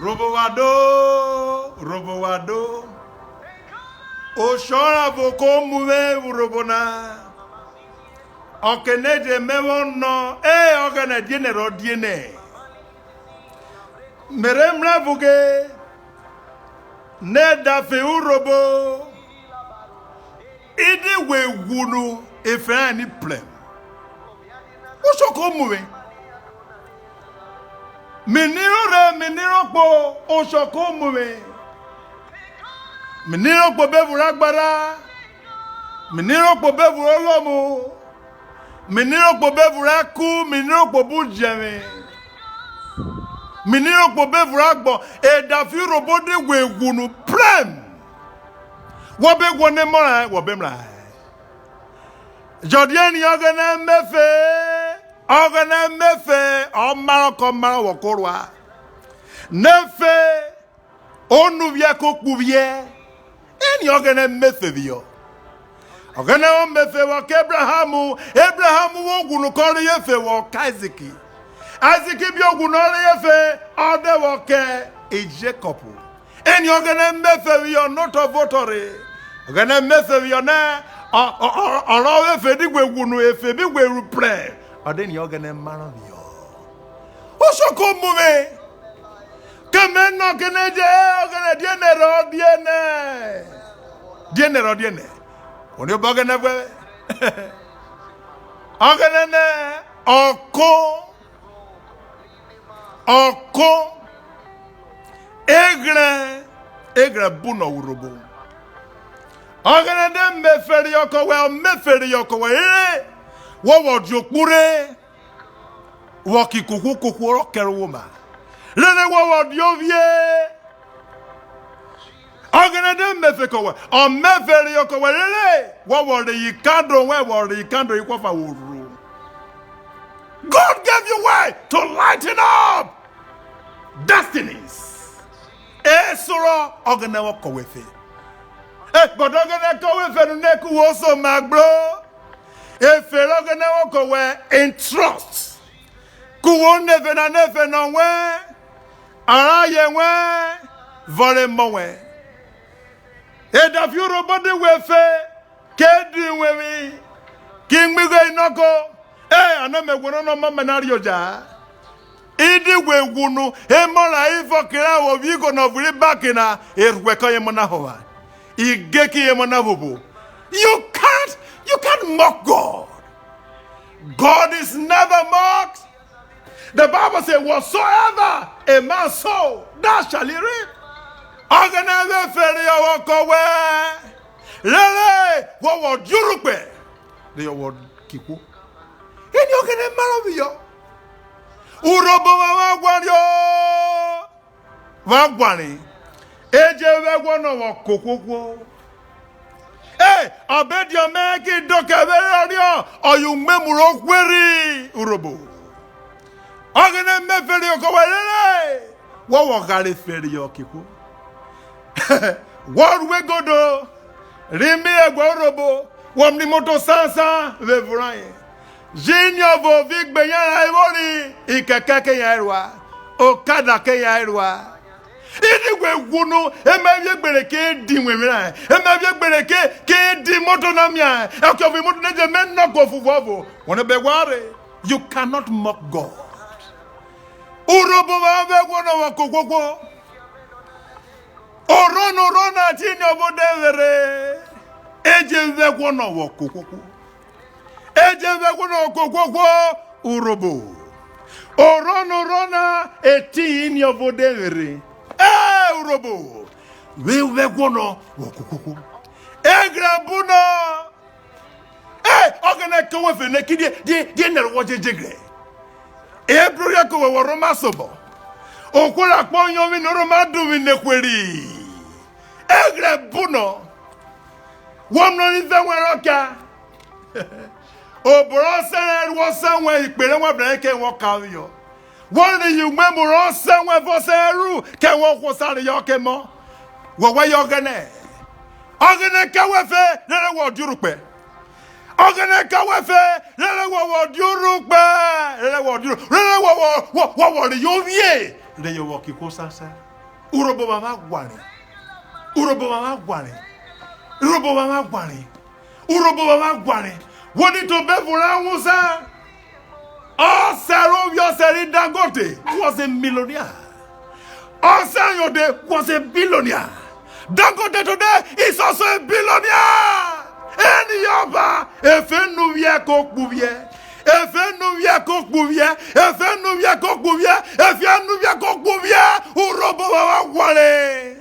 Robo Oshora voko muve urobona. Okene de mewono okene dienero diene. Meremla vuge ne dafe urobo. Idi we wunu efe ni plem. Oshoko muve. Meniro po oshoko muve. Meniro po bevu ragbara. Meniro po bevu olomu. Meniro po bevu raku. Meniro po bujeme. Meniro po bevu ragbo. E dafi robo de wegunu prem. Wabe gwane mora. Wabe mra. Jodieni ogene mefe. Omaro komaro wakorwa. Nefe. Onu vya kokubye. Eni ogene mefe vyo. Ogene o mefe wak Abrahamu wogunu kore yefe wak Isaac. Isaac bi ogunu ore yefe ode wak Jacob. Eni ogene mefe vyo noto votore. Ogene mefe vyo ne oro yefe digwe gunu efe bigwe rupre. Ode ni ogene maro vyo. Osoko mume. Kemeno keneje ogene dienere. Oni ogene bwe. Ogene ne oko egre buno urobo. Ogene de meferi yoko we wo jokure wo kikuku rokerwoma. Lene wo diovie. Ogene de mefeko we o meferi yoko we lele wo de yikando ikwafa wuru. God gave you way to lighten up destinies. Esoro ogene wo kowefe. But ogene kowefe neku wo so magbro. Efe ogene wo kowe in trust. Kuwo nefe no we. Ara ye we. Vore mo we. E da fi robo de wefe. Kedi we. King mi go inoko. Aname wono no mama na rioja. Idi we wunu e mora ifo kira wo vigo no vuri bakina erweko ye mona howa. Igeki ye mona bobo. You can't mock God. God is never mocked. The Bible says, whatsoever a man sow, that shall he reap. Ogene feri owokowe. Lele wo jurupe. The word kiku. Eni ogene maraviyo. Urobo wagwani. Eje wegwono wo kokoko. Obedio meki doke verio oyumemuro kweri urobo. Ogene meferi okowelele. Wo gare feri okiku. Word we godo. Rimi egwa urobo. Womni moto sansa vevuraye. Jinyo vo vigbe yana ibori. Ikeke ke yairwa. Okada ke yairwa. Idi we wunu. Emevye gbere ke di mwemira. Emevye gbere ke di moto namya. Ekyovi moto neje men no go fuvovo. Wone begware. You cannot mock God. Urobo wa begwono wa kokoko. Rona tinyo vodevere. Eje begwono wa kokoko. Urobo. Rona eti your vodevere. Urobo. We wegono wokoko. Egrabuno. Ogene kowefe nekidi die nero wojejegre. Ebru yako we Roma sobo. Okwara ponyo mi no Roma dumi nekweri. Egrabuno. Womno ni fenweroka. Oboro sere wo sanwe ipere won breke won kawo. Won ni you memoro sanwe fo seru ke won ko sare yo ke mo. Wo wa yo gane. Ogene kawefe lere wo durupe. Ogene kawefe lere wo durupe. Lere wo duru. Lere wo yo vie. Le yo wo ki ko sasa. Urhobo mama gwani. Urhobo mama gwani. Urhobo mama gwani. Urhobo mama gwani. Wodi to be fura wusa. Osaro Yoseri Dangote was a millionaire. Osayode was a billionaire. Dangote today is also a billionaire. Any yoba, efe nuvye kokbuvye. Efe nuvye kokbuvye. Efe nuvye kokbuvye. Efe nuvye kokbuvye. Urhobo mama gwani.